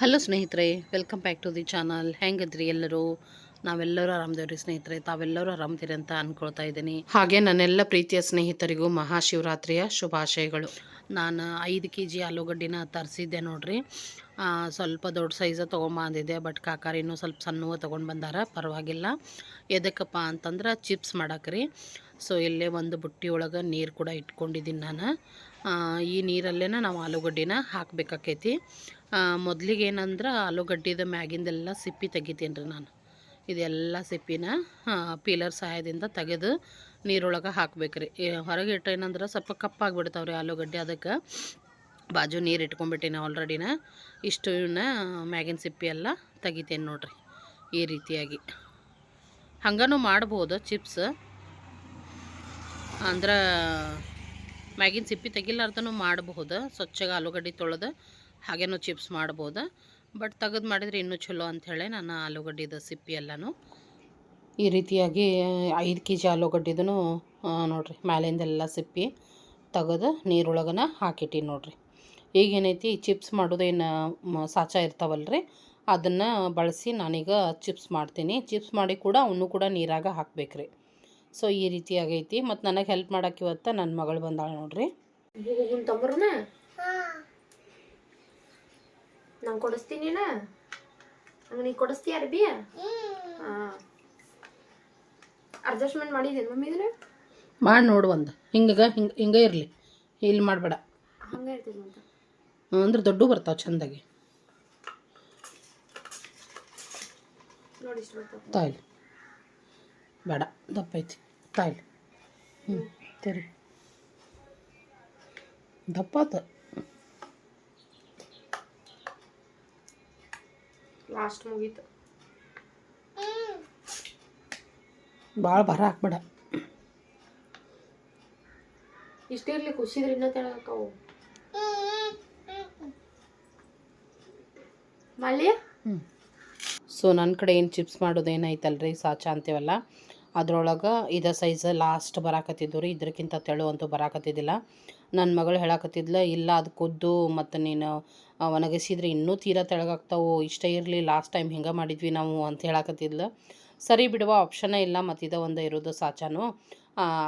Hello ಸ್ನೇಹಿತರೆ, welcome back to the channel. ಹೆಂಗಿದ್ರಿ ಎಲ್ಲರೂ? ನಾವೆಲ್ಲರೂ ಆರಾಮದೇವ್ರಿ ಸ್ನೇಹಿತರೆ. ತಾವೆಲ್ಲರೂ ಆರಾಮದಿರಿ ಅಂತ ಅಂದ್ಕೊಳ್ತಾ ಇದ್ದೀನಿ. ಹಾಗೆ ನನ್ನೆಲ್ಲ ಪ್ರೀತಿಯ ಸ್ನೇಹಿತರಿಗೂ ಮಹಾಶಿವರಾತ್ರಿಯ ಶುಭಾಶಯಗಳು. ನಾನು 5 kg ಆಲೂಗಡ್ಡಿನ ತರಿಸಿದ್ದೆ ನೋಡ್ರಿ. ಸ್ವಲ್ಪ ದೊಡ್ಡ ಸೈಜ ತೊಗೊಂಬಂದಿದ್ದೆ, ಬಟ್ ಕಾಕಾರಿನೂ ಸ್ವಲ್ಪ ಸಣ್ಣವ ತೊಗೊಂಡು ಬಂದಾರ. ಪರವಾಗಿಲ್ಲ. ಎದಕ್ಕಪ್ಪ ಅಂತಂದ್ರೆ ಚಿಪ್ಸ್ ಮಾಡಾಕ್ರಿ. ಸೊ ಇಲ್ಲೇ ಒಂದು ಬುಟ್ಟಿ ಒಳಗೆ ನೀರು ಕೂಡ ಇಟ್ಕೊಂಡಿದ್ದೀನಿ ನಾನು. ಈ ನೀರಲ್ಲೇ ನಾವು ಆಲೂಗಡ್ಡಿನ ಹಾಕಬೇಕಾಕೈತಿ. ಮೊದಲಿಗೆ ಏನಂದ್ರೆ ಆಲೂಗಡ್ಡಿದ ಮ್ಯಾಗಿಂದೆಲ್ಲ ಸಿಪ್ಪಿ ತೆಗಿತೀನಿ ರೀ ನಾನು. ಇದೆಲ್ಲ ಸಿಪ್ಪಿನ ಪೀಲರ್ ಸಹಾಯದಿಂದ ತೆಗೆದು ನೀರೊಳಗೆ ಹಾಕ್ಬೇಕ್ರಿ. ಹೊರಗೆ ಇಟ್ಟೇನಂದ್ರೆ ಸ್ವಲ್ಪ ಕಪ್ಪಾಗಿಬಿಡ್ತಾವ್ರಿ ಆಲೂಗಡ್ಡೆ. ಅದಕ್ಕೆ ಬಾಜು ನೀರು ಇಟ್ಕೊಂಡ್ಬಿಟ್ಟೀನಿ ಆಲ್ರೆಡಿನ. ಇಷ್ಟು ಇವನ್ನ ಮ್ಯಾಗಿನ ಸಿಪ್ಪಿ ಎಲ್ಲ ತೆಗಿತೇನೆ ನೋಡ್ರಿ. ಈ ರೀತಿಯಾಗಿ ಹಂಗನೂ ಮಾಡ್ಬೋದು ಚಿಪ್ಸ್. ಅಂದ್ರೆ ಮ್ಯಾಗಿನ ಸಿಪ್ಪಿ ತೆಗಿಲಾರ್ದನೂ ಮಾಡಬಹುದು. ಸ್ವಚ್ಛಗೆ ಆಲೂಗಡ್ಡೆ ತೊಳೆದು ಹಾಗೇನೂ ಚಿಪ್ಸ್ ಮಾಡ್ಬೋದು. ಬಟ್ ತೆಗೆದು ಮಾಡಿದರೆ ಇನ್ನೂ ಚಲೋ ಅಂಥೇಳಿ ನಾನು ಆಲೂಗಡ್ಡೆದು ಸಿಪ್ಪಿ ಎಲ್ಲನೂ ಈ ರೀತಿಯಾಗಿ 5 kg ಆಲೂಗಡ್ಡೆದೂ ನೋಡಿರಿ, ಮ್ಯಾಲಿಂದೆಲ್ಲ ಸಿಪ್ಪಿ ತೆಗೆದು ನೀರೊಳಗನ ಹಾಕಿಟ್ಟಿನಿ ನೋಡಿರಿ. ಈಗೇನೈತಿ, ಚಿಪ್ಸ್ ಮಾಡೋದೇನು ಸಾಚ ಇರ್ತಾವಲ್ರಿ, ಅದನ್ನು ಬಳಸಿ ನಾನೀಗ ಚಿಪ್ಸ್ ಮಾಡ್ತೀನಿ. ಚಿಪ್ಸ್ ಮಾಡಿ ಕೂಡ ಅವನು ಕೂಡ ನೀರಾಗ ಹಾಕ್ಬೇಕ್ರಿ. ಸೊ ಈ ರೀತಿಯಾಗೈತಿ. ಮತ್ತು ನನಗೆ ಹೆಲ್ಪ್ ಮಾಡೋಕೆ ಇವತ್ತು ನನ್ನ ಮಗಳು ಬಂದಾಳೆ ನೋಡ್ರಿ. ನಾನು ಕೊಡಿಸ್ತೀನಿ. ನಂಗೆ ನೀ ಕೊಡಿಸ್ತೀಯ ಅರ್ಬಿ? ಹಾಂ, ಅಡ್ಜಸ್ಟ್ಮೆಂಟ್ ಮಾಡಿದ್ದೇನೆ ಮಮ್ಮಿ. ಇದನ್ನ ಮಾಡಿ ನೋಡು. ಒಂದು ಹಿಂಗೆ ಇರಲಿ, ಇಲ್ಲಿ ಮಾಡಬೇಡ. ಹಂಗೆ ಇರ್ತೀನಿ ಅಂತ ಅಂದ್ರೆ ದೊಡ್ಡ ಬರ್ತಾವೆ ಚೆಂದಾಗಿ. ನೋಡಿ ಇಷ್ಟು ಬರ್ತಾವೆ. ತಾಯಿಲ್ ಬೇಡ, ದಪ್ಪ ಐತಿ. ತಾಯಿಲ್ ತೆರಿ ದಪ್ಪ ಆತ. ಲಾಸ್ಟ್ ಮುಗೀತು. ಭಾಳ ಭಾರ ಹಾಕ್ಬೇಡ. ಇಷ್ಟೇ ಇರ್ಲಿ, ಖುಷಿದ್ರೆ ಇನ್ನೂ ತೆಳಗಕ್ಕವು ಮಳ್ಳಿ. ಸೊ ನನ್ನ ಕಡೆ ಏನು ಚಿಪ್ಸ್ ಮಾಡೋದೇನೈತಲ್ರಿ, ಸಾಚ ಅಂತೀವಲ್ಲ, ಅದ್ರೊಳಗೆ ಇದೇ ಸೈಜ್ ಲಾಸ್ಟ್ ಬರಾಕತ್ತಿದ್ದು ರೀ. ಇದಕ್ಕಿಂತ ತೆಳು ಅಂತೂ ಬರಾಕತ್ತಿದ್ದಿಲ್ಲ. ನನ್ನ ಮಗಳು ಹೇಳಕತ್ತಿದ್ಲ, ಇಲ್ಲ ಅದು ಕುದ್ದು ಮತ್ತು ನೀನು ಒಣಗಿಸಿದ್ರೆ ಇನ್ನೂ ತೀರಾ ತೆಳಗಾಗ್ತಾವು, ಇಷ್ಟೇ ಇರಲಿ, ಲಾಸ್ಟ್ ಟೈಮ್ ಹಿಂಗೆ ಮಾಡಿದ್ವಿ ನಾವು ಅಂತ ಹೇಳಕತ್ತಿದ್ಲು. ಸರಿ ಬಿಡುವ, ಆಪ್ಷನೇ ಇಲ್ಲ, ಮತ್ತು ಇದು ಒಂದು ಇರೋದು ಸಾಚಾನು.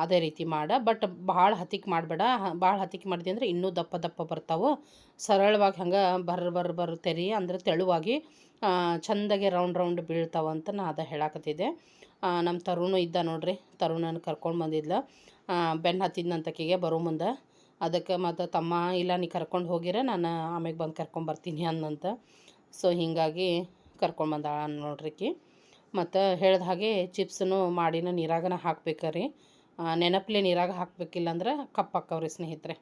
ಅದೇ ರೀತಿ ಮಾಡ. ಬಟ್ ಭಾಳ ಹತ್ತಿಕ್ಕೆ ಮಾಡಬೇಡ. ಭಾಳ ಹತ್ತಿಕ್ಕೆ ಮಾಡಿದೆ ಅಂದರೆ ಇನ್ನೂ ದಪ್ಪ ದಪ್ಪ ಬರ್ತಾವೆ. ಸರಳವಾಗಿ ಹಂಗೆ ತೆರಿ, ಅಂದರೆ ತೆಳುವಾಗಿ ಚೆಂದಾಗೆ ರೌಂಡ್ ಬೀಳ್ತಾವಂತ ನಾ ಅದ ಹೇಳಕತ್ತಿದ್ದೆ. ನಮ್ಮ ತರುಣು ಇದ್ದ ನೋಡ್ರಿ, ತರುಣನ ಕರ್ಕೊಂಡು ಬಂದಿದ್ಲ. ಬೆನ್ನು ಹತ್ತಿದ್ನಂತಕಿಗೆ ಬರೋ ಮುಂದೆ. ಅದಕ್ಕೆ ಮತ್ತು ತಮ್ಮ ಇಲ್ಲ ನೀ ಕರ್ಕೊಂಡು ಹೋಗಿರ, ನಾನು ಆಮೇಲೆ ಬಂದು ಕರ್ಕೊಂಬರ್ತೀನಿ ಅನ್ನಂತ. ಸೊ ಹೀಗಾಗಿ ಕರ್ಕೊಂಡು ಬಂದಾಳ ನೋಡ್ರಿಕಿ. ಮತ್ತು ಹೇಳ್ದ ಹಾಗೆ ಚಿಪ್ಸನ್ನು ಮಾಡಿನ ನೀರಾಗನ ಹಾಕ್ಬೇಕ್ರಿ. ನೆನಪಲೆ ನೀರಾಗ ಹಾಕಬೇಕಿಲ್ಲ ಅಂದ್ರೆ ಕಪ್ಪಾಕ್ಕವ್ರಿ ಸ್ನೇಹಿತರೆ.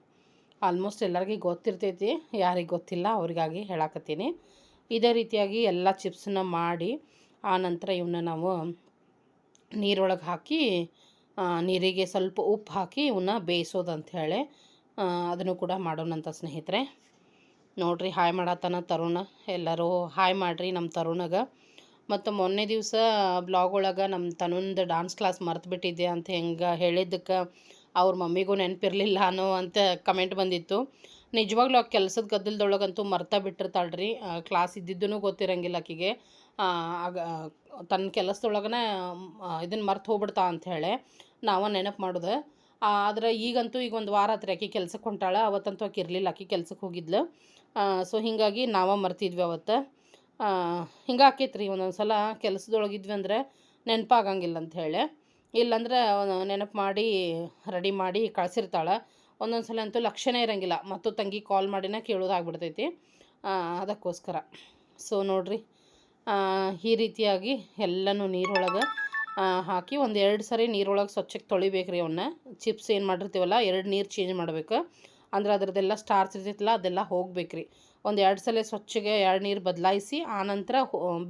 ಆಲ್ಮೋಸ್ಟ್ ಎಲ್ಲರಿಗೂ ಗೊತ್ತಿರ್ತೈತಿ, ಯಾರಿಗೆ ಗೊತ್ತಿಲ್ಲ ಅವ್ರಿಗಾಗಿ ಹೇಳಕತ್ತೀನಿ. ಇದೇ ರೀತಿಯಾಗಿ ಎಲ್ಲ ಚಿಪ್ಸನ್ನ ಮಾಡಿ ಆನಂತರ ಇವನ್ನ ನಾವು ನೀರೊಳಗೆ ಹಾಕಿ, ನೀರಿಗೆ ಸ್ವಲ್ಪ ಉಪ್ಪು ಹಾಕಿ ಇವನ್ನ ಬೇಯಿಸೋದಂಥೇಳಿ ಅದನ್ನು ಕೂಡ ಮಾಡೋಣಂತ ಸ್ನೇಹಿತರೆ. ನೋಡಿರಿ, ಹಾಯ್ ಮಾಡತ್ತಾನ ತರುಣ. ಎಲ್ಲರೂ ಹಾಯ್ ಮಾಡಿರಿ ನಮ್ಮ ತರುಣಗೆ. ಮತ್ತು ಮೊನ್ನೆ ದಿವಸ ಬ್ಲಾಗ್ ಒಳಗೆ ನಮ್ಮ ತನುಂದು ಡಾನ್ಸ್ ಕ್ಲಾಸ್ ಮರೆತುಬಿಟ್ಟಿದ್ದೆ ಅಂತ ಹೆಂಗೆ ಹೇಳಿದ್ದಕ್ಕೆ ಅವ್ರ ಮಮ್ಮಿಗೂ ನೆನಪಿರಲಿಲ್ಲ ಅನ್ನೋ ಅಂತ ಕಮೆಂಟ್ ಬಂದಿತ್ತು. ನಿಜವಾಗ್ಲೂ ಆ ಕೆಲಸದ ಗದ್ದಲದೊಳಗಂತೂ ಮರ್ತಾ ಬಿಟ್ಟಿರ್ತಾಳ್ರಿ. ಕ್ಲಾಸ್ ಇದ್ದಿದ್ದೂ ಗೊತ್ತಿರಂಗಿಲ್ಲ ಆಕಿಗೆ. ಆಗ ತನ್ನ ಕೆಲಸದೊಳಗನೆ ಇದನ್ನು ಮರ್ತು ಹೋಗ್ಬಿಡ್ತಾ ಅಂಥೇಳಿ ನಾವು ನೆನಪು ಮಾಡೋದು. ಆದರೆ ಈಗಂತೂ ಈಗ ಒಂದು ವಾರ ಹತ್ರ ಆಕಿ ಕೆಲ್ಸಕ್ಕೆ ಹೊಂಟಾಳ. ಅವತ್ತಂತೂ ಆಕಿ ಇರಲಿಲ್ಲ, ಆಕಿ ಕೆಲ್ಸಕ್ಕೆ ಹೋಗಿದ್ಲು. ಸೊ ಹೀಗಾಗಿ ನಾವು ಮರ್ತಿದ್ವಿ ಅವತ್ತು. ಹಿಂಗೆ ಆಕೈತ್ರಿ, ಒಂದೊಂದು ಸಲ ಕೆಲಸದೊಳಗಿದ್ವಿ ಅಂದರೆ ನೆನಪಾಗಂಗಿಲ್ಲ ಅಂಥೇಳಿ. ಇಲ್ಲಾಂದ್ರೆ ನೆನಪು ಮಾಡಿ ರೆಡಿ ಮಾಡಿ ಕಳಿಸಿರ್ತಾಳೆ. ಒಂದೊಂದು ಸಲ ಅಂತೂ ಲಕ್ಷ್ಯನೇ ಇರೋಂಗಿಲ್ಲ, ಮತ್ತು ತಂಗಿ ಕಾಲ್ ಮಾಡಿನ ಕೇಳೋದಾಗ್ಬಿಡ್ತೈತಿ. ಅದಕ್ಕೋಸ್ಕರ ಸೊ ನೋಡಿರಿ, ಈ ರೀತಿಯಾಗಿ ಎಲ್ಲನೂ ನೀರೊಳಗೆ ಹಾಕಿ ಒಂದು 2 ಸರಿ ನೀರೊಳಗೆ ಸ್ವಚ್ಛಕ್ಕೆ ತೊಳಿಬೇಕ್ರಿ ಅವನ್ನ. ಚಿಪ್ಸ್ ಏನು ಮಾಡಿರ್ತೀವಲ್ಲ, 2 ನೀರು ಚೇಂಜ್ ಮಾಡ್ಬೇಕು. ಅಂದ್ರೆ ಅದರದ್ದೆಲ್ಲ ಸ್ಟಾರ್ಚ್ ಇರ್ತೈತಲ್ಲ ಅದೆಲ್ಲ ಹೋಗ್ಬೇಕ್ರಿ. ಒಂದು 2 ಸಲ ಸ್ವಚ್ಛಗೆ 2 ನೀರು ಬದಲಾಯಿಸಿ ಆನಂತರ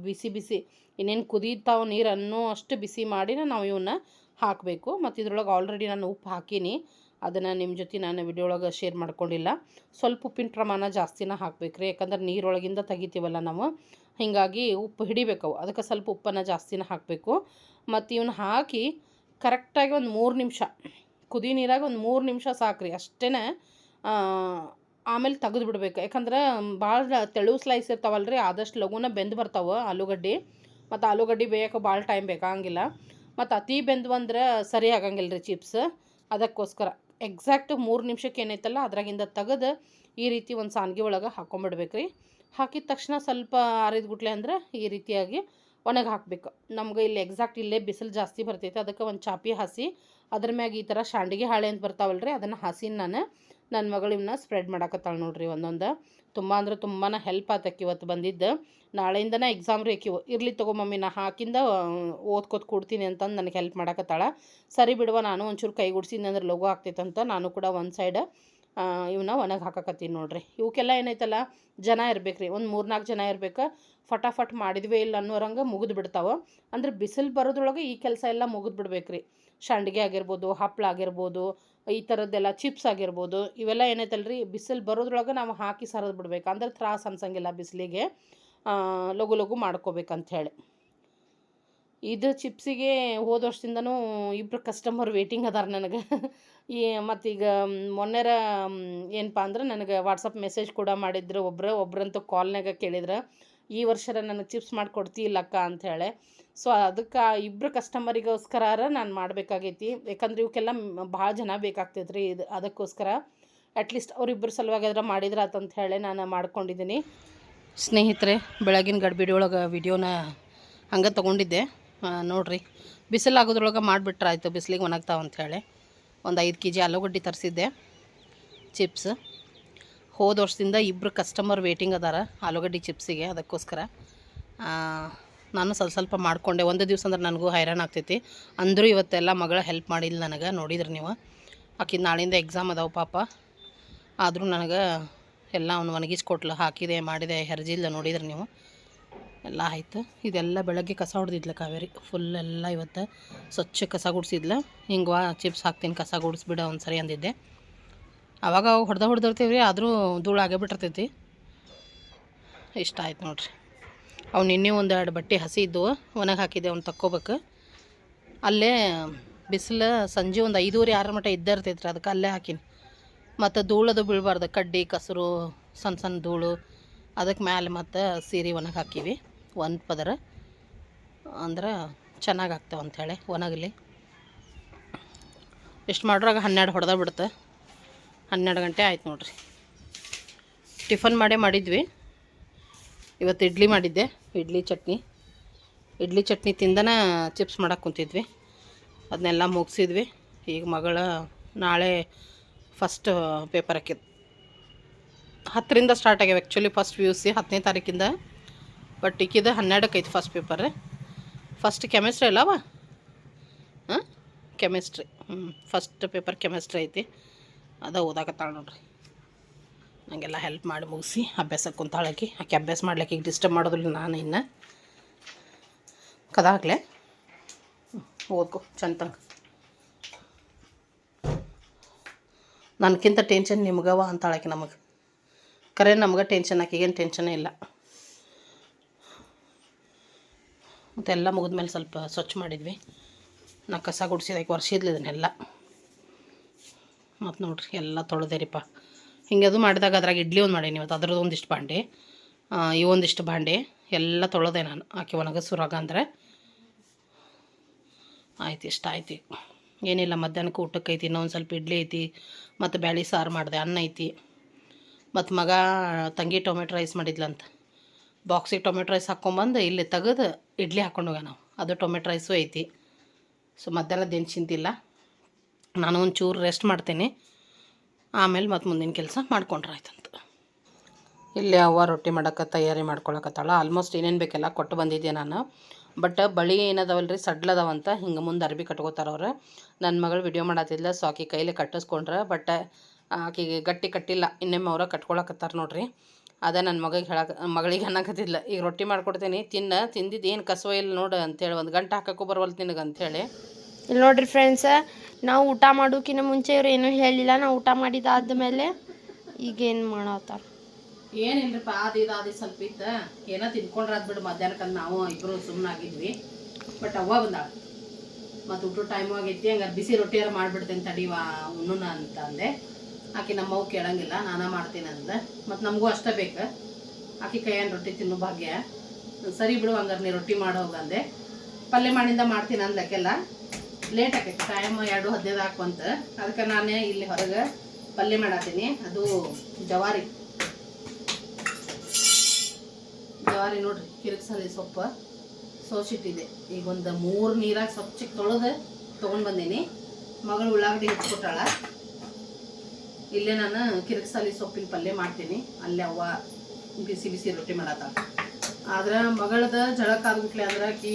ಬಿಸಿ ಇನ್ನೇನು ಕುದೀತಾವೆ ನೀರು ಅನ್ನೋ ಅಷ್ಟು ಬಿಸಿ ಮಾಡಿ ನಾವು ಇವನ್ನ ಹಾಕಬೇಕು. ಮತ್ತು ಇದ್ರೊಳಗೆ ಆಲ್ರೆಡಿ ನಾನು ಉಪ್ಪು ಹಾಕೀನಿ, ಅದನ್ನು ನಿಮ್ಮ ಜೊತೆ ನಾನು ವಿಡಿಯೋ ಒಳಗೆ ಶೇರ್ ಮಾಡ್ಕೊಂಡಿಲ್ಲ. ಸ್ವಲ್ಪ ಉಪ್ಪಿನ ಪ್ರಮಾಣ ಜಾಸ್ತಿನ ಹಾಕಬೇಕ್ರಿ, ಯಾಕಂದ್ರೆ ನೀರೊಳಗಿಂದ ತೆಗಿತೀವಲ್ಲ ನಾವು, ಹೀಗಾಗಿ ಉಪ್ಪು ಹಿಡಿಬೇಕವು. ಅದಕ್ಕೆ ಸ್ವಲ್ಪ ಉಪ್ಪನ್ನು ಜಾಸ್ತಿನ ಹಾಕಬೇಕು. ಮತ್ತು ಇವನ್ನ ಹಾಕಿ ಕರೆಕ್ಟಾಗಿ ಒಂದು 3 ನಿಮಿಷ ಕುದಿ ನೀರಾಗ ಒಂದು 3 ನಿಮಿಷ ಸಾಕ್ರಿ. ಅಷ್ಟೇ ಆಮೇಲೆ ತೆಗೆದು ಬಿಡ್ಬೇಕು. ಯಾಕಂದ್ರೆ ಭಾಳ ತೆಳು ಸ್ಲೈಸ್ ಇರ್ತಾವಲ್ರಿ, ಆದಷ್ಟು ಲಘುನ ಬೆಂದು ಬರ್ತಾವೆ ಆಲೂಗಡ್ಡೆ. ಮತ್ತು ಆಲೂಗಡ್ಡೆ ಬೇಯಕ್ಕೆ ಭಾಳ ಟೈಮ್ ಬೇಕಾಗಂಗಿಲ್ಲ. ಮತ್ತು ಅತಿ ಬೆಂದು ಅಂದ್ರೆ ಸರಿ ಆಗಂಗಿಲ್ಲ ರೀ ಚಿಪ್ಸ್. ಅದಕ್ಕೋಸ್ಕರ ಎಕ್ಸಾಕ್ಟ್ 3 ನಿಮಿಷಕ್ಕೆ ಏನೈತಲ್ಲ ಅದ್ರಾಗಿಂದ ತೆಗೆದು ಈ ರೀತಿ ಒಂದು ಸಾನ್ಗೆ ಒಳಗೆ ಹಾಕ್ಕೊಂಬಿಡ್ಬೇಕು ರೀ. ಹಾಕಿದ ತಕ್ಷಣ ಸ್ವಲ್ಪ ಆರಿದ ಗುಟ್ಲೆ ಅಂದ್ರೆ ಈ ರೀತಿಯಾಗಿ ಒಣಗಿ ಹಾಕಬೇಕು. ನಮ್ಗೆ ಇಲ್ಲಿ ಎಕ್ಸಾಕ್ಟ್ ಇಲ್ಲೇ ಬಿಸಿಲು ಜಾಸ್ತಿ ಬರ್ತೈತೆ, ಅದಕ್ಕೆ ಒಂದು ಚಾಪಿ ಹಾಸಿ ಅದ್ರ ಮ್ಯಾಗ ಈ ಥರ ಶಾಂಡಿಗೆ ಹಾಳೆ ಅಂತ ಬರ್ತಾವಲ್ರಿ, ಅದನ್ನು ಹಾಸಿ ನನ್ನ ಮಗಳು ಇವನ್ನ ಸ್ಪ್ರೆಡ್ ಮಾಡಾಕತ್ತಾಳೆ ನೋಡ್ರಿ ಒಂದೊಂದು. ತುಂಬ ಅಂದ್ರೆ ತುಂಬಾ ಹೆಲ್ಪ್ ಆತಕ್ಕೆ ಇವತ್ತು ಬಂದಿದ್ದು. ನಾಳೆಯಿಂದನೇ ಎಕ್ಸಾಮ್ ರೀ ಆಕಿವು. ಇರಲಿ ತಗೋ ಮಮ್ಮಿ, ನಾ ಹಾಕಿಂದ ಓದ್ಕೋತ ಕೊಡ್ತೀನಿ ಅಂತಂದು ನನಗೆ ಹೆಲ್ಪ್ ಮಾಡಾಕತ್ತಾಳ. ಸರಿ ಬಿಡುವ, ನಾನು ಒಂಚೂರು ಕೈ ಗುಡ್ಸಿದ್ನಿ ಅಂದ್ರೆ ಲಘು ಆಗ್ತೈತಂತ ನಾನು ಕೂಡ ಒಂದು ಸೈಡ್ ಇವನ್ನ ಒಣಗಿ ಹಾಕಕತ್ತೀನಿ ನೋಡ್ರಿ. ಇವಕ್ಕೆಲ್ಲ ಏನೈತಲ್ಲ ಜನ ಇರ್ಬೇಕು ರೀ, ಒಂದು 3-4 ಜನ ಇರ್ಬೇಕು. ಫಟಾಫಟ್ ಮಾಡಿದ್ವಿ ಇಲ್ಲ ಅನ್ನೋರಂಗೆ ಮುಗಿದು ಬಿಡ್ತಾವೆ. ಅಂದ್ರೆ ಬಿಸಿಲು ಬರೋದ್ರೊಳಗೆ ಈ ಕೆಲಸ ಎಲ್ಲ ಮುಗಿದು ಬಿಡ್ಬೇಕು ರೀ. ಸಂಡಿಗೆ ಆಗಿರ್ಬೋದು, ಹಪ್ಪಳ ಆಗಿರ್ಬೋದು, ಈ ಥರದ್ದೆಲ್ಲ ಚಿಪ್ಸ್ ಆಗಿರ್ಬೋದು, ಇವೆಲ್ಲ ಏನೈತಲ್ರಿ ಬಿಸಿಲು ಬರೋದ್ರೊಳಗೆ ನಾವು ಹಾಕಿ ಸರಿದು ಬಿಡ್ಬೇಕು. ಅಂದ್ರೆ ತ್ರಾಸು ಅನ್ಸಂಗಿಲ್ಲ ಬಿಸಿಲಿಗೆ. ಲಘು ಲಘು ಮಾಡ್ಕೋಬೇಕಂತ ಹೇಳಿ. ಇದು ಚಿಪ್ಸಿಗೆ ಹೋದ ವರ್ಷದಿಂದನೂ 2 ಕಸ್ಟಮರ್ ವೇಟಿಂಗ್ ಅದಾರ ನನಗೆ. ಮತ್ತೀಗ ಮೊನ್ನೆರ ಏನಪ್ಪ ಅಂದ್ರೆ ನನಗೆ ವಾಟ್ಸಪ್ ಮೆಸೇಜ್ ಕೂಡ ಮಾಡಿದ್ರು ಒಬ್ರಂತೂ ಕಾಲ್ನಾಗ ಕೇಳಿದ್ರು, ಈ ವರ್ಷರ ನನಗೆ ಚಿಪ್ಸ್ ಮಾಡಿಕೊಡ್ತೀಲ್ಲಕ್ಕ ಅಂಥೇಳಿ. ಸೊ ಅದಕ್ಕೆ 2 ಕಸ್ಟಮರಿಗೋಸ್ಕರ ನಾನು ಮಾಡಬೇಕಾಗೈತಿ. ಯಾಕಂದ್ರೆ ಇವಕ್ಕೆಲ್ಲ ಭಾಳ ಜನ ಬೇಕಾಗ್ತೈತೆ ರೀ. ಅದಕ್ಕೋಸ್ಕರ ಅಟ್ಲೀಸ್ಟ್ ಅವರಿಬ್ಬರು ಸಲುವಾಗಿ ಆದ್ರೆ ಮಾಡಿದ್ರೆ ಆತಂತ ಹೇಳಿ ನಾನು ಮಾಡ್ಕೊಂಡಿದ್ದೀನಿ. ಸ್ನೇಹಿತರೆ, ಬೆಳಗಿನ ಗಡ್ಬಿಡಿ ಒಳಗೆ ವಿಡಿಯೋನ ಹಂಗೆ ತೊಗೊಂಡಿದ್ದೆ ನೋಡಿರಿ. ಬಿಸಿಲು ಆಗೋದ್ರೊಳಗೆ ಮಾಡಿಬಿಟ್ರೆ ಆಯಿತು, ಬಿಸಿಲಿಗೆ ಒಣಗ್ತಾವ ಅಂಥೇಳಿ. ಒಂದು 5 kg ಆಲೂಗಡ್ಡೆ ತರಿಸಿದ್ದೆ ಚಿಪ್ಸ್. ಹೋದ ವರ್ಷದಿಂದ 2 ಕಸ್ಟಮರ್ ವೇಟಿಂಗ್ ಅದಾರ ಆಲೂಗಡ್ಡೆ ಚಿಪ್ಸಿಗೆ. ಅದಕ್ಕೋಸ್ಕರ ನಾನು ಸ್ವಲ್ಪ ಮಾಡಿಕೊಂಡೆ. ಒಂದು ದಿವಸ ಅಂದ್ರೆ ನನಗೂ ಹೈರಾಣ ಆಗ್ತೈತಿ. ಅಂದರೂ ಇವತ್ತೆಲ್ಲ ಮಗಳ ಹೆಲ್ಪ್ ಮಾಡಿಲ್ಲ ನನಗೆ. ನೋಡಿದ್ರಿ ನೀವು, ಆಕಿದು ನಾಳಿಂದ ಎಕ್ಸಾಮ್ ಅದಾವೆ ಪಾಪ. ಆದರೂ ನನಗೆ ಎಲ್ಲ ಅವನು ಒಣಗಿಸ್ಕೊಟ್ಲು, ಹಾಕಿದೆ ಮಾಡಿದೆ ಹೆರ್ಜಿಲ್ಲ. ನೋಡಿದ್ರಿ ನೀವು, ಎಲ್ಲ ಆಯಿತು. ಇದೆಲ್ಲ ಬೆಳಗ್ಗೆ ಕಸ ಹೊಡೆದಿದ್ಲು ಕಾವೇರಿ ಫುಲ್ಲೆಲ್ಲ. ಇವತ್ತು ಸ್ವಚ್ಛ ಕಸ ಗುಡಿಸಿದ್ಲು. ಹಿಂಗೆ ಚಿಪ್ಸ್ ಹಾಕ್ತೀನಿ ಕಸ ಗುಡಿಸ್ಬಿಡ ಒಂದು ಸರಿ ಅಂದಿದ್ದೆ. ಆವಾಗ ಹೊಡೆದಿರ್ತೀವಿ ರೀ, ಆದರೂ ಧೂಳು ಆಗೇ ಬಿಟ್ಟಿರ್ತೈತಿ. ಇಷ್ಟ ಆಯ್ತು ನೋಡ್ರಿ. ಅವ್ನು ಇನ್ನೂ 1-2 ಬಟ್ಟೆ ಹಸಿ ಇದ್ದವು, ಒಣಗಿ ಹಾಕಿದ್ದೆ. ಅವ್ನು ತಕ್ಕೋಬೇಕು. ಅಲ್ಲೇ ಬಿಸಿಲು ಸಂಜೆ ಒಂದು 5-6 ಮಟ್ಟ ಇದ್ದೇ ಇರ್ತೈತ್ರಿ, ಅದಕ್ಕೆ ಅಲ್ಲೇ ಹಾಕೀನಿ. ಮತ್ತು ಧೂಳದು ಬೀಳಬಾರ್ದು, ಕಡ್ಡಿ ಕಸರು ಸಣ್ಣ ಸಣ್ಣ ಧೂಳು. ಅದಕ್ಕೆ ಮ್ಯಾಲೆ ಮತ್ತು ಸೀರೆ ಒಣಗಿ ಹಾಕೀವಿ ಒಂದು ಪದರ, ಅಂದ್ರೆ ಚೆನ್ನಾಗಿ ಆಗ್ತಾವೆ ಅಂಥೇಳಿ ಒಣಗಲಿ. ಇಷ್ಟು ಮಾಡ್ರಾಗ 12 ಹೊಡೆದ ಬಿಡುತ್ತೆ. 12 ಗಂಟೆ ಆಯ್ತು ನೋಡ್ರಿ. ಟಿಫನ್ ಮಾಡಿದ್ವಿ. ಇವತ್ತು ಇಡ್ಲಿ ಮಾಡಿದ್ದೆ, ಇಡ್ಲಿ ಚಟ್ನಿ ತಿಂದನ ಚಿಪ್ಸ್ ಮಾಡಕ್ಕೆ ಕುಂತಿದ್ವಿ. ಅದನ್ನೆಲ್ಲ ಮುಗಿಸಿದ್ವಿ. ಈಗ ಮಗಳ ನಾಳೆ ಫಸ್ಟ್ ಪೇಪರ್ ಹಾಕಿದ್ದು 10ರಿಂದ ಸ್ಟಾರ್ಟ್ ಆಗ್ಯಾವ. ಆ್ಯಕ್ಚುಲಿ ಫಸ್ಟ್ PUC 10ನೇ ತಾರೀಕಿಂದ, ಬಟ್ ಈಕಿದ 12ಕ್ಕೆ ಐತಿ ಫಸ್ಟ್ ಪೇಪರ್. ಫಸ್ಟ್ ಕೆಮಿಸ್ಟ್ರಿ ಅಲ್ಲವ? ಹಾಂ, ಕೆಮಿಸ್ಟ್ರಿ. ಫಸ್ಟ್ ಪೇಪರ್ ಕೆಮಿಸ್ಟ್ರಿ ಐತಿ. ಅದು ಓದಾಕತ್ತಾಳೆ ನೋಡ್ರಿ. ನನಗೆಲ್ಲ ಹೆಲ್ಪ್ ಮಾಡಿ ಮುಗಿಸಿ ಅಭ್ಯಾಸಕ್ಕೆ ಕುಂತಾಳಾಕಿ. ಆಕೆ ಅಭ್ಯಾಸ ಮಾಡ್ಲಿಕ್ಕೆ ಈಗ ಡಿಸ್ಟರ್ಬ್ ಮಾಡೋದಿಲ್ಲ ನಾನು. ಇನ್ನು ಕದ ಹಾಕ್ಲೆ, ಓದ್ಕೊ ಚಂದಂಗೆ. ನನಗಿಂತ ಟೆನ್ಷನ್ ನಿಮ್ಗವ ಅಂತಾಳಾಕಿ. ನಮಗೆ ಕರೆ ನಮ್ಗೆ ಟೆನ್ಷನ್, ಆಕೆಗೇನು ಟೆನ್ಷನ್ನೇ ಇಲ್ಲ. ಮತ್ತೆಲ್ಲ ಮುಗಿದ್ಮೇಲೆ ಸ್ವಲ್ಪ ಸ್ವಚ್ಛ ಮಾಡಿದ್ವಿ. ನಾ ಕಸ ಗುಡಿಸಿದಾಕೆ ವರ್ಷಿದ್ಲು ಇದನ್ನೆಲ್ಲ. ಮತ್ತು ನೋಡ್ರಿ ಎಲ್ಲ ತೊಳೆದೇರಿಪ್ಪ. ಹಿಂಗೆ ಅದು ಮಾಡಿದಾಗ ಅದ್ರಾಗ ಇಡ್ಲಿ ಒಂದು ಮಾಡೀನಿ ಇವತ್ತು. ಅದ್ರದ್ದು ಒಂದಿಷ್ಟು ಬಾಂಡೆ, ಇವೊಂದಿಷ್ಟು ಬಾಂಡೆ ಎಲ್ಲ ತೊಳೆದೆ ನಾನು. ಆಕೆ ಒಣಗಿಸುರಾಗ ಅಂದರೆ ಆಯ್ತು. ಇಷ್ಟ ಆಯ್ತು. ಏನಿಲ್ಲ, ಮಧ್ಯಾಹ್ನಕ್ಕೆ ಊಟಕ್ಕೆ ಐತಿ. ಇನ್ನೊಂದು ಸ್ವಲ್ಪ ಇಡ್ಲಿ ಐತಿ, ಮತ್ತು ಬ್ಯಾಳಿ ಸಾರು ಮಾಡಿದೆ, ಅನ್ನ ಐತಿ. ಮತ್ತು ಮಗ ತಂಗಿ ಟೊಮೆಟೊ ರೈಸ್ ಮಾಡಿದ್ಲಂತ, ಬಾಕ್ಸಿಗೆ ಟೊಮೆಟೊ ರೈಸ್ ಹಾಕ್ಕೊಂಬಂದು ಇಲ್ಲಿ ತೆಗೆದು ಇಡ್ಲಿ ಹಾಕ್ಕೊಂಡು ಹೋಗ ನಾವು. ಅದು ಟೊಮೆಟೊ ರೈಸು ಐತಿ. ಸೊ ಮಧ್ಯಾಹ್ನದ್ದೇನು ಚಿಂತಿಲ್ಲ. ನಾನು ಒಂಚೂರು ರೆಸ್ಟ್ ಮಾಡ್ತೀನಿ, ಆಮೇಲೆ ಮತ್ತು ಮುಂದಿನ ಕೆಲಸ ಮಾಡ್ಕೊಂಡ್ರೆ ಆಯ್ತಂತ. ಇಲ್ಲಿ ಅವ್ವ ರೊಟ್ಟಿ ಮಾಡೋಕ್ಕೆ ತಯಾರಿ ಮಾಡ್ಕೊಳಕತ್ತಾಳ. ಆಲ್ಮೋಸ್ಟ್ ಏನೇನು ಬೇಕೆಲ್ಲ ಕೊಟ್ಟು ಬಂದಿದ್ದೆ ನಾನು. ಬಟ್ ಬಳಿ ಏನದವಲ್ಲ ರೀ, ಸಡ್ಲದವಂತ ಹಿಂಗೆ ಮುಂದೆ ಅರ್ಬಿ ಕಟ್ಕೋತಾರವ್ರು. ನನ್ನ ಮಗಳು ವಿಡಿಯೋ ಮಾಡತ್ತಿದ್ಲ, ಸೊ ಆಕೆ ಕೈಲಿ ಕಟ್ಟಿಸ್ಕೊಂಡ್ರೆ. ಬಟ್ ಆಕೆಗೆ ಗಟ್ಟಿ ಕಟ್ಟಿಲ್ಲ, ಇನ್ನೊಮ್ಮೆ ಅವರ ಕಟ್ಕೊಳಕತ್ತಾರ ನೋಡ್ರಿ. ಅದೇ ನನ್ನ ಮಗಳಿಗೆ ಅನ್ನಕತ್ತಿದ್ಲ, ಈಗ ರೊಟ್ಟಿ ಮಾಡ್ಕೊಡ್ತೀನಿ ತಿಂದಿದ್ದು ಏನು ಕಸವ ಇಲ್ಲ ನೋಡು ಅಂಥೇಳಿ, 1 ಗಂಟೆ ಹಾಕಕ್ಕೂ ಬರವಲ್ತು ನಿನಗೆ ಅಂಥೇಳಿ. ಇಲ್ಲಿ ನೋಡ್ರಿ ಫ್ರೆಂಡ್ಸ, ನಾವು ಊಟ ಮಾಡೋಕ್ಕಿಂತ ಮುಂಚೆ ಇವ್ರು ಏನೂ ಹೇಳಿಲ್ಲ. ನಾವು ಊಟ ಮಾಡಿದಾದ್ಮೇಲೆ ಈಗೇನು ಮಾಡತ್ತಾರ ಏನಿಲ್ಲರಿಪ್ಪ, ಅದು ಸ್ವಲ್ಪ ಇತ್ತು, ಏನೋ ತಿನ್ಕೊಂಡ್ರೆ ಅದು ಬಿಡು. ಮಧ್ಯಾಹ್ನಕ್ಕೆ ನಾವು ಇಬ್ಬರು ಸುಮ್ಮನಾಗಿದ್ವಿ. ಬಟ್ ಅವ್ವ ಬಂದಾಳ, ಮತ್ತು ಊಟ ಟೈಮು ಆಗೈತಿ. ಹಂಗಾರೆ ಬಿಸಿ ರೊಟ್ಟಿ ಯಾರು ಮಾಡಿಬಿಡ್ತೇನೆ ತಡಿವಾ ಉಣ್ಣುನ ಅಂತ ಅಂದೆ. ಆಕೆ ನಮ್ಮವು ಕೇಳಂಗಿಲ್ಲ, ನಾನೇ ಮಾಡ್ತೀನಿ ಅಂದ. ಮತ್ತು ನಮಗೂ ಅಷ್ಟೇ ಬೇಕು, ಆಕೆ ಕೈಯನ್ನು ರೊಟ್ಟಿ ತಿನ್ನೋ ಭಾಗ್ಯ. ಸರಿ ಬಿಡು ಹಂಗಾರೆ ನೀ ರೊಟ್ಟಿ ಮಾಡಿ ಹೋಗಂದೆ. ಪಲ್ಯ ಮಾಡಿಂದ ಮಾಡ್ತೀನಿ ಅಂದ್ಲಕ್ಕೆಲ್ಲ ಲೇಟ್ ಆಕೈತಿ, ಟೈಮ್ 2:15 ಹಾಕುವಂತ. ಅದಕ್ಕೆ ನಾನೇ ಇಲ್ಲಿ ಹೊರಗೆ ಪಲ್ಯ ಮಾಡತ್ತೀನಿ. ಅದು ಜವಾರಿ ನೋಡ್ರಿ, ಕಿರಿಕ್ಸಲಿ ಸೊಪ್ಪು ಸೋಸಿಟ್ಟಿದ್ದೆ. ಈಗ ಒಂದು 3 ನೀರಾಗ ಸ್ವಚ್ಛಕ್ಕೆ ತೊಳೆದು ತೊಗೊಂಡು ಬಂದೀನಿ. ಮಗಳು ಉಳ್ಳಾಗಡ್ಡಿ ಹೆಚ್ಚಿಕೊಟ್ಟಾಳ. ಇಲ್ಲೇ ನಾನು ಕಿರಿಕ್ಸಲಿ ಸೊಪ್ಪಿನ ಪಲ್ಯ ಮಾಡ್ತೀನಿ, ಅಲ್ಲೇ ಅವ್ವ ಬಿಸಿ ಬಿಸಿ ರೊಟ್ಟಿ ಮಾಡತ್ತಾಳ. ಆದ್ರೆ ಮಗಳದ ಜಳಕ್ಕಾದ್ಬಿಟ್ಲೆ ಅಂದ್ರೆ ಆಕಿ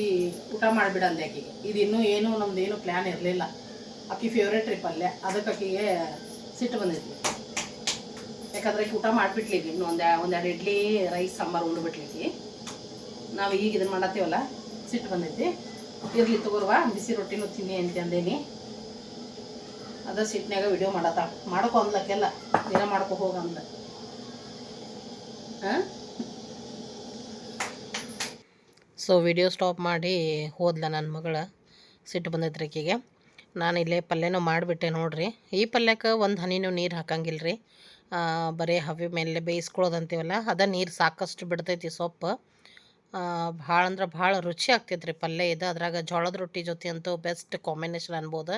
ಊಟ ಮಾಡಿಬಿಡಂದೆ ಆಕಿಗೆ. ಇದು ಇನ್ನೂ ಏನು ನಮ್ದೇನು ಪ್ಲ್ಯಾನ್ ಇರಲಿಲ್ಲ, ಆಕಿ ಫೇವ್ರೇಟ್ ರೀ ಪಲ್ಯ. ಅದಕ್ಕೆ ಆಕಿಗೆ ಸಿಟ್ಟು ಬಂದೈತಿ. ಯಾಕಂದ್ರೆ ಆಕಿ ಊಟ ಮಾಡಿಬಿಟ್ಲಿ, ಇನ್ನು ಒಂದೆರಡು ಇಡ್ಲಿ ರೈಸ್ ಸಾಂಬಾರು ಉಂಡುಬಿಟ್ಲಿಕ್ಕೆ. ನಾವು ಈಗ ಇದನ್ನು ಮಾಡತ್ತೀವಲ್ಲ, ಸಿಟ್ಟು ಬಂದೈತಿ. ಇರ್ಲಿ ತಗೋರ್ವ, ಬಿಸಿ ರೊಟ್ಟಿನೂ ತಿನ್ನಿ ಅಂತ ಅಂದೇನಿ. ಅದ ಸಿಟ್ಟಿನಾಗ ವಿಡಿಯೋ ಮಾಡಕೊ ಅಂದ್ಲಕ್ಕೆಲ್ಲ ದಿನ ಮಾಡ್ಕೊ ಹೋಗಂದ. ಸೊ ವಿಡಿಯೋ ಸ್ಟಾಪ್ ಮಾಡಿ ಹೋದ್ಲ ನನ್ನ ಮಗಳು. ಸಿಟ್ಟು ಬಂದೈತ್ರಿ ಆಕಿಗೆ. ನಾನು ಇಲ್ಲೇ ಪಲ್ಯನೂ ಮಾಡಿಬಿಟ್ಟೆ ನೋಡ್ರಿ. ಈ ಪಲ್ಯಕ್ಕೆ ಒಂದು ಹನಿನೂ ನೀರು ಹಾಕಂಗಿಲ್ಲ ರೀ, ಬರೀ ಹವೆ ಮೇಲೆ ಬೇಯಿಸ್ಕೊಳ್ಳೋದಂತೀವಲ್ಲ, ಅದ ನೀರು ಸಾಕಷ್ಟು ಬಿಡ್ತೈತಿ ಸೊಪ್ಪು. ಭಾಳ ಅಂದ್ರೆ ಭಾಳ ರುಚಿ ಆಗ್ತೈತೆ ರೀ ಪಲ್ಯ ಇದು. ಅದ್ರಾಗ ಜೋಳದ ರೊಟ್ಟಿ ಜೊತೆ ಅಂತೂ ಬೆಸ್ಟ್ ಕಾಂಬಿನೇಷನ್ ಅನ್ಬೋದು.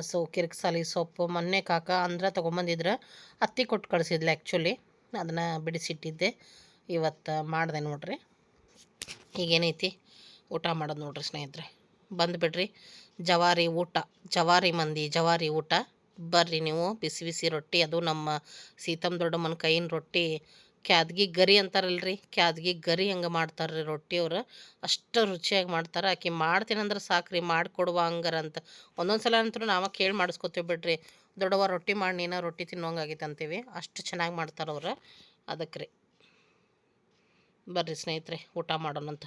ಸೊ ಕಿರಿಕ್ಸಾಲಿ ಸೊಪ್ಪು ಮೊನ್ನೆ ಕಾಕ ಅಂದ್ರೆ ತೊಗೊಂಬಂದಿದ್ರೆ ಅತ್ತಿ ಕೊಟ್ಟು ಕಳಿಸಿದ್ಲು. ಆ್ಯಕ್ಚುಲಿ ಅದನ್ನು ಬಿಡಿಸಿಟ್ಟಿದ್ದೆ, ಇವತ್ತು ಮಾಡಿದೆ ನೋಡ್ರಿ. ಈಗೇನೈತಿ ಊಟ ಮಾಡೋದು ನೋಡ್ರಿ ಸ್ನೇಹಿತರೆ. ಬಂದುಬಿಡ್ರಿ, ಜವಾರಿ ಊಟ, ಜವಾರಿ ಮಂದಿ, ಜವಾರಿ ಊಟ. ಬರ್ರಿ ನೀವು, ಬಿಸಿ ಬಿಸಿ ರೊಟ್ಟಿ, ಅದು ನಮ್ಮ ಸೀತಮ್ಮ ದೊಡ್ಡಮ್ಮನ ಕೈಯಿನ ರೊಟ್ಟಿ. ಕ್ಯಾದ್ಗಿ ಗರಿ ಅಂತಾರಲ್ರಿ, ಕ್ಯಾದ್ಗಿ ಗರಿ ಹಂಗೆ ಮಾಡ್ತಾರೆ ರೀ ರೊಟ್ಟಿ ಅವ್ರು. ಅಷ್ಟು ರುಚಿಯಾಗಿ ಮಾಡ್ತಾರೆ. ಆಕೆ ಮಾಡ್ತೀನಂದ್ರೆ ಸಾಕ್ರಿ ಮಾಡಿಕೊಡುವ ಹಂಗಾರ ಅಂತ. ಒಂದೊಂದು ಸಲ ಅಂತೂ ನಾವು ಕೇಳಿ ಮಾಡಿಸ್ಕೊತೀವಿ ಬಿಡ್ರಿ, ದೊಡ್ಡವ ರೊಟ್ಟಿ ಮಾಡಿ ನೀನು ರೊಟ್ಟಿ ತಿನ್ನೋಂಗಾಗೈತೆ ಅಂತೀವಿ. ಅಷ್ಟು ಚೆನ್ನಾಗಿ ಮಾಡ್ತಾರೆ ಅವ್ರು. ಅದಕ್ಕೆ ರೀ ಬರ್ರಿ ಸ್ನೇಹಿತರೆ, ಊಟ ಮಾಡೋಣಂತ.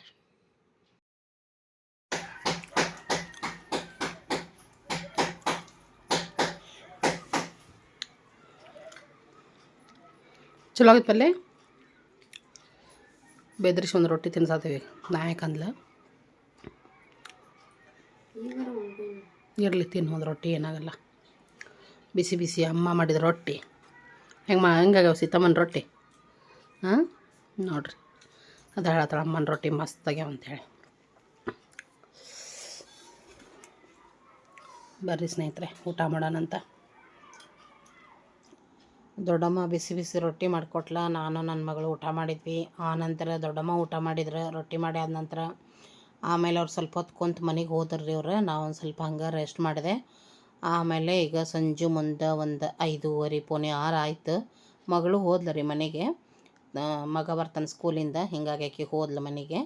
ಚಲೋ ಆಗಿತ್ತು ಪಲ್ಯ. ಬೆದರಿಸಿ ಒಂದು ರೊಟ್ಟಿ ತಿನ್ಸಾತೀವಿ ನಾಯಕಂದ್ಲ. ಇರಲಿ ತಿನ್ನೋದು ರೊಟ್ಟಿ, ಏನಾಗಲ್ಲ. ಬಿಸಿ ಬಿಸಿ ಅಮ್ಮ ಮಾಡಿದ ರೊಟ್ಟಿ ಹೆಂಗಾಗ್ಯಾವ ಸೀತಮ್ಮನ ರೊಟ್ಟಿ. ಹಾಂ ನೋಡ್ರಿ, ಅದು ಹೇಳತ್ತಾಳ ಅಮ್ಮನ ರೊಟ್ಟಿ ಮಸ್ತ್ ಆಗ್ಯಾವ ಅಂಥೇಳಿ. ಬರ್ರಿ ಸ್ನೇಹಿತರೆ, ಊಟ ಮಾಡೋಣಂತ. ದೊಡ್ಡಮ್ಮ ಬಿಸಿ ಬಿಸಿ ರೊಟ್ಟಿ ಮಾಡಿಕೊಟ್ಲ. ನಾನು ನನ್ನ ಮಗಳು ಊಟ ಮಾಡಿದ್ವಿ. ಆನಂತರ ದೊಡ್ಡಮ್ಮ ಊಟ ಮಾಡಿದ್ರೆ ರೊಟ್ಟಿ ಮಾಡಿ ಆದ ನಂತರ ಆಮೇಲೆ ಅವ್ರು ಸ್ವಲ್ಪ ಹೊತ್ತು ಕುಂತು ಮನೆಗೆ ಹೋದ್ರಿ ಅವ್ರು. ನಾವು ಒಂದು ಸ್ವಲ್ಪ ಹಂಗೆ ರೆಸ್ಟ್ ಮಾಡಿದೆ. ಆಮೇಲೆ ಈಗ ಸಂಜೆ ಮುಂದೆ ಒಂದು 5:15 ಪೌನೆ 6 ಆಯ್ತು. ಮಗಳು ಹೋದ್ಲ ರೀ ಮನೆಗೆ, ಮಗ ಬರ್ತಾನೆ ಸ್ಕೂಲಿಂದ. ಹಿಂಗಾಗಿ ಆಕೆ ಹೋದ್ಲು ಮನೆಗೆ.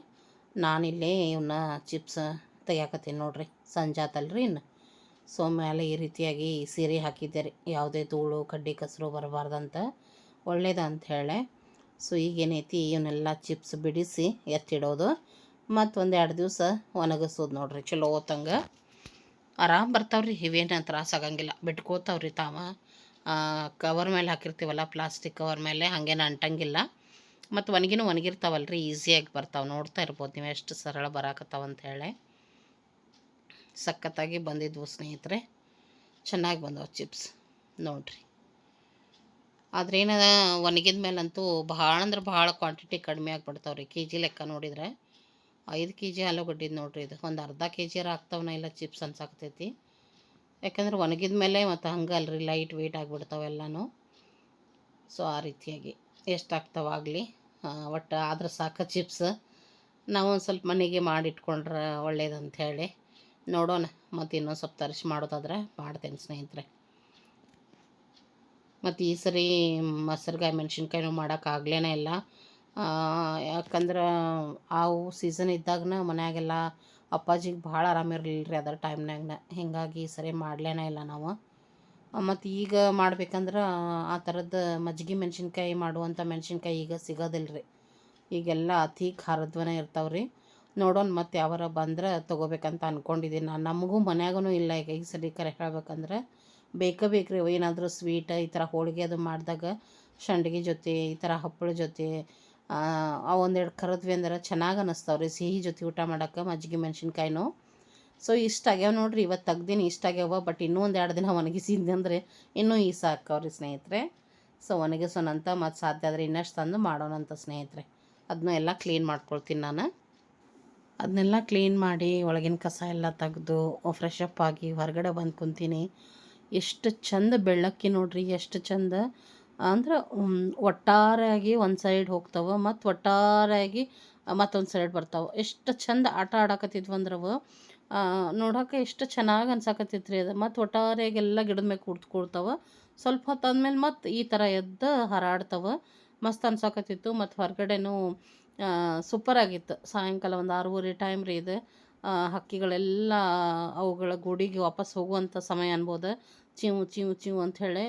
ನಾನಿಲ್ಲೇ ಇವನ್ನ ಚಿಪ್ಸ್ ತೆಗಿಯಾಕತ್ತೀನಿ ನೋಡ್ರಿ. ಸಂಜೆ ಆತಲ್ರಿ ಇನ್ನು. ಸೊ ಮೇಲೆ ಈ ರೀತಿಯಾಗಿ ಸೀರೆ ಹಾಕಿದ್ದೆ ರೀ, ಯಾವುದೇ ಧೂಳು ಕಡ್ಡಿ ಕಸರು ಬರಬಾರ್ದಂತ, ಒಳ್ಳೇದು ಅಂತ ಹೇಳಿ. ಸೊ ಈಗೇನೈತಿ ಇವನ್ನೆಲ್ಲ ಚಿಪ್ಸ್ ಬಿಡಿಸಿ ಎತ್ತಿಡೋದು, ಮತ್ತು 1-2 ದಿವಸ ಒಣಗಿಸೋದು ನೋಡ್ರಿ. ಚಲೋ ಹೊತ್ತಂಗೆ ಆರಾಮ್ ಬರ್ತಾವ್ರಿ, ಇವೇನು ತ್ರಾಸ ಆಗಂಗಿಲ್ಲ, ಬಿಟ್ಕೋತಾವ್ರಿ ತಾವ. ಕವರ್ ಮೇಲೆ ಹಾಕಿರ್ತೀವಲ್ಲ, ಪ್ಲಾಸ್ಟಿಕ್ ಕವರ್ ಮೇಲೆ, ಹಾಗೇನು ಅಂಟಂಗಿಲ್ಲ. ಮತ್ತು ಒಣಗಿರ್ತಾವಲ್ರಿ, ಈಸಿಯಾಗಿ ಬರ್ತಾವೆ. ನೋಡ್ತಾ ಇರ್ಬೋದು ನೀವು ಎಷ್ಟು ಸರಳ ಬರಾಕತ್ತಾವಂತ ಹೇಳಿ. ಸಖತ್ತಾಗಿ ಬಂದಿದ್ವು ಸ್ನೇಹಿತರೆ, ಚೆನ್ನಾಗಿ ಬಂದವು ಚಿಪ್ಸ್ ನೋಡ್ರಿ. ಆದ್ರೆ ಏನದ ಒಣಗಿದ ಮೇಲಂತೂ ಭಾಳ ಅಂದ್ರೆ ಭಾಳ ಕ್ವಾಂಟಿಟಿ ಕಡಿಮೆ ಆಗಿಬಿಡ್ತಾವ್ರಿ. ಕೆ ಜಿ ಲೆಕ್ಕ ನೋಡಿದರೆ 5 kg ಆಲೂಗಡ್ಡಿದ್ದು ನೋಡ್ರಿ. ಇದು ಒಂದು ಅರ್ಧ kg ಆಗ್ತಾವನ ಇಲ್ಲ ಚಿಪ್ಸ್ ಅನ್ಸಾಕ್ತೈತಿ. ಯಾಕಂದ್ರೆ ಒಣಗಿದ ಮೇಲೆ ಮತ್ತು ಹಂಗೆ ಅಲ್ರಿ, ಲೈಟ್ ವೆಯ್ಟ್ ಆಗಿಬಿಡ್ತಾವೆಲ್ಲನೂ. ಸೊ ಆ ರೀತಿಯಾಗಿ ಎಷ್ಟು ಆಗ್ತಾವಾಗಲಿ, ಒಟ್ಟು ಆದ್ರೆ ಸಾಕು ಚಿಪ್ಸ್. ನಾವು ಒಂದು ಸ್ವಲ್ಪ ಮನೆಗೆ ಮಾಡಿಟ್ಕೊಂಡ್ರೆ ಒಳ್ಳೇದಂತ ಹೇಳಿ. ನೋಡೋಣ, ಮತ್ತು ಇನ್ನೊಂದು ಸ್ವಲ್ಪ ತರಿಸಿ ಮಾಡೋದಾದ್ರೆ ಮಾಡ್ತೇನೆ ಸ್ನೇಹಿತರೆ. ಮತ್ತು ಈ ಸರಿ ಮೊಸರುಗಾಯಿ ಮೆಣಸಿನ್ಕಾಯಿನೂ ಮಾಡೋಕ್ಕಾಗ್ಲೇ ಇಲ್ಲ. ಯಾಕಂದ್ರೆ ಅವು ಸೀಸನ್ ಇದ್ದಾಗನ ಮನ್ಯಾಗೆಲ್ಲ ಅಪ್ಪಾಜಿಗೆ ಭಾಳ ಆರಾಮಿರಲಿಲ್ಲ ರೀ ಅದರ ಟೈಮ್ನಾಗ. ಹೀಗಾಗಿ ಈ ಸರಿ ಮಾಡಲೇ ಇಲ್ಲ ನಾವು. ಮತ್ತು ಈಗ ಮಾಡ್ಬೇಕಂದ್ರೆ ಆ ಥರದ್ದು ಮಜ್ಜಿಗೆ ಮೆಣಸಿನ್ಕಾಯಿ ಮಾಡುವಂಥ ಮೆಣಸಿನ್ಕಾಯಿ ಈಗ ಸಿಗೋದಿಲ್ಲ ರೀ. ಈಗೆಲ್ಲ ಅತಿ ಖಾರದ್ವನೇ ಇರ್ತಾವ್ರಿ. ನೋಡೋಣ, ಮತ್ತು ಯಾವಾರ ಬಂದ್ರೆ ತೊಗೋಬೇಕಂತ ಅಂದ್ಕೊಂಡಿದ್ದೀನಿ ನಾನು. ನಮಗೂ ಮನ್ಯಾಗೂ ಇಲ್ಲ ಈಗ ಈ ಸರಿ ಕರೆ ಹೇಳ್ಬೇಕಂದ್ರೆ. ಬೇಕ್ರಿ ಏನಾದರೂ ಸ್ವೀಟ್ ಈ ಥರ ಹೋಳಿಗೆ ಅದು ಮಾಡಿದಾಗ ಸಂಡ್ಗೆ ಜೊತೆ ಈ ಥರ ಹಪ್ಪಳ ಜೊತೆ ಒಂದೆರಡು ಕರದ್ವಿ ಅಂದ್ರೆ ಚೆನ್ನಾಗಿ ಅನ್ನಿಸ್ತಾವ್ರಿ. ಸಿಹಿ ಜೊತೆ ಊಟ ಮಾಡೋಕ್ಕೆ ಮಜ್ಜಿಗೆ ಮೆಣಸಿನ್ಕಾಯಿನೂ ಸೊ ಇಷ್ಟ ಆಗ್ಯಾವ ನೋಡ್ರಿ, ಇವತ್ತು ತೆಗ್ದೀನಿ ಇಷ್ಟ ಆಗ್ಯಾವ. ಬಟ್ ಇನ್ನೂ ಒಂದು 2 ದಿನ ಒಣಗಿಸಿದ್ದೆ ಅಂದರೆ ಇನ್ನೂ ಈಸ ಹಾಕವ್ರಿ ಸ್ನೇಹಿತರೆ. ಸೊ ಒಣಗಿಸೋಣಂತ, ಮತ್ತು ಸಾಧ್ಯ ಆದರೆ ಇನ್ನಷ್ಟು ತಂದು ಮಾಡೋಣಂತ ಸ್ನೇಹಿತರೆ. ಅದನ್ನ ಎಲ್ಲ ಕ್ಲೀನ್ ಮಾಡ್ಕೊಳ್ತೀನಿ ನಾನು. ಅದನ್ನೆಲ್ಲ ಕ್ಲೀನ್ ಮಾಡಿ ಒಳಗಿನ ಕಸ ಎಲ್ಲ ತೆಗೆದು ಫ್ರೆಶ್ ಅಪ್ ಆಗಿ ಹೊರಗಡೆ ಬಂದು ಕುಂತೀನಿ. ಎಷ್ಟು ಚಂದ ಬೆಳ್ಳಕ್ಕಿ ನೋಡ್ರಿ, ಎಷ್ಟು ಚಂದ ಅಂದ್ರೆ ಒಟ್ಟಾರೆಯಾಗಿ ಒಂದು ಸೈಡ್ ಹೋಗ್ತಾವೆ ಮತ್ತು ಒಟ್ಟಾರೆಯಾಗಿ ಮತ್ತೊಂದು ಸೈಡ್ ಬರ್ತಾವೆ. ಎಷ್ಟು ಚಂದ ಆಟ ಆಡಕತ್ತಿದ್ವು ಅಂದ್ರೆ ಅವು ನೋಡೋಕೆ ಎಷ್ಟು ಚೆನ್ನಾಗಿ ಅನ್ಸಕತ್ತಿತ್ತು ರೀ ಅದು. ಮತ್ತು ಒಟ್ಟಾರೆಯಾಗಿ ಎಲ್ಲ ಗಿಡದ ಮೇಲೆ ಕೂಡ್ತಾವೆ. ಸ್ವಲ್ಪ ಹೊತ್ತು ಆದ್ಮೇಲೆ ಮತ್ತು ಈ ಥರ ಎದ್ದು ಹಾರಾಡ್ತಾವೆ. ಮಸ್ತ್ ಅನ್ಸಕತ್ತಿತ್ತು. ಮತ್ತು ಹೊರಗಡೆನೂ ಸೂಪರಾಗಿತ್ತು. ಸಾಯಂಕಾಲ ಒಂದು 6:30 ಟೈಮ್ ರೀ ಇದು. ಹಕ್ಕಿಗಳೆಲ್ಲ ಅವುಗಳ ಗೂಡಿಗೆ ವಾಪಸ್ ಹೋಗುವಂಥ ಸಮಯ ಅನ್ಬೋದು. ಚೀವು ಚೀವು ಚೀವು ಅಂಥೇಳಿ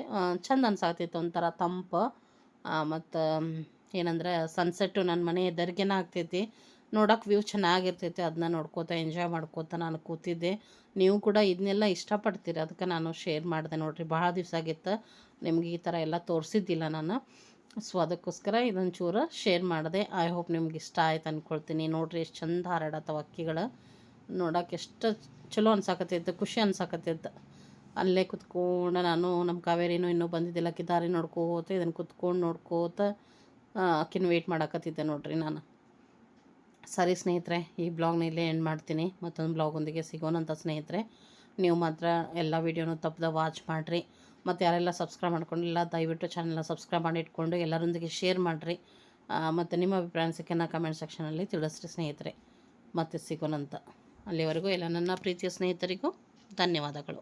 ಚಂದ ಅನ್ಸಾಕತ್ತಿತ್ತು, ಒಂಥರ ತಂಪು. ಮತ್ತು ಏನಂದ್ರೆ ಸನ್ಸೆಟ್ಟು ನನ್ನ ಮನೆ ಎದುರಿಗೇನೆ ಆಗ್ತೈತಿ. ನೋಡೋಕೆ ವ್ಯೂ ಚೆನ್ನಾಗಿರ್ತೈತಿ. ಅದನ್ನ ನೋಡ್ಕೋತಾ ಎಂಜಾಯ್ ಮಾಡ್ಕೋತಾ ನಾನು ಕೂತಿದ್ದೆ. ನೀವು ಕೂಡ ಇದನ್ನೆಲ್ಲ ಇಷ್ಟಪಡ್ತೀರಿ, ಅದಕ್ಕೆ ನಾನು ಶೇರ್ ಮಾಡಿದೆ ನೋಡಿರಿ. ಭಾಳ ದಿವಸ ಆಗಿತ್ತು ನಿಮ್ಗೆ ಈ ಥರ ಎಲ್ಲ ತೋರಿಸಿದ್ದಿಲ್ಲ ನಾನು. ಸೊ ಅದಕ್ಕೋಸ್ಕರ ಇದೊಂದು ಚೂರು ಶೇರ್ ಮಾಡಿದೆ. ಐ ಹೋಪ್ ನಿಮ್ಗೆ ಇಷ್ಟ ಆಯ್ತು ಅಂದ್ಕೊಳ್ತೀನಿ. ನೋಡಿರಿ ಎಷ್ಟು ಚಂದ ಹಾರಾಡತ್ತವ ಹಕ್ಕಿಗಳು. ನೋಡೋಕೆ ಎಷ್ಟು ಚಲೋ ಅನ್ಸಾಕತ್ತೈತೆ, ಖುಷಿ ಅನ್ಸಾಕತ್ತೈತೆ. ಅಲ್ಲೇ ಕುತ್ಕೊಂಡು ನಾನು ನಮ್ಮ ಕಾವೇರಿನೂ ಇನ್ನೂ ಬಂದಿದ್ದಿಲ್ಲ, ದಾರಿ ನೋಡ್ಕೋತ ಇದನ್ನು ಕುತ್ಕೊಂಡು ನೋಡ್ಕೋತ ಆಕಿನ ವೆಯ್ಟ್ ಮಾಡಕತ್ತಿದ್ದೆ ನೋಡಿರಿ ನಾನು. ಸರಿ ಸ್ನೇಹಿತರೆ, ಈ ಬ್ಲಾಗ್ನ ಇಲ್ಲೇ ಎಂಡ್ ಮಾಡ್ತೀನಿ. ಮತ್ತೊಂದು ಬ್ಲಾಗೊಂದಿಗೆ ಸಿಗೋಣಂತ ಸ್ನೇಹಿತರೆ. ನೀವು ಮಾತ್ರ ಎಲ್ಲ ವೀಡಿಯೋನು ತಪ್ಪದೆ ವಾಚ್ ಮಾಡಿರಿ. ಮತ್ತು ಯಾರೆಲ್ಲ ಸಬ್ಸ್ಕ್ರೈಬ್ ಮಾಡ್ಕೊಂಡಿಲ್ಲ ದಯವಿಟ್ಟು ಚಾನಲ್ನ ಸಬ್ಸ್ಕ್ರೈಬ್ ಮಾಡಿ ಇಟ್ಕೊಂಡು ಎಲ್ಲರೊಂದಿಗೆ ಶೇರ್ ಮಾಡಿರಿ. ಮತ್ತು ನಿಮ್ಮ ಅಭಿಪ್ರಾಯ ಅನಿಸಿಕೆನ ಕಮೆಂಟ್ ಸೆಕ್ಷನಲ್ಲಿ ತಿಳಿಸ್ರಿ ಸ್ನೇಹಿತರೆ. ಮತ್ತೆ ಸಿಗೋಣಂತ. ಅಲ್ಲಿವರೆಗೂ ಎಲ್ಲ ನನ್ನ ಪ್ರೀತಿಯ ಸ್ನೇಹಿತರಿಗೂ ಧನ್ಯವಾದಗಳು.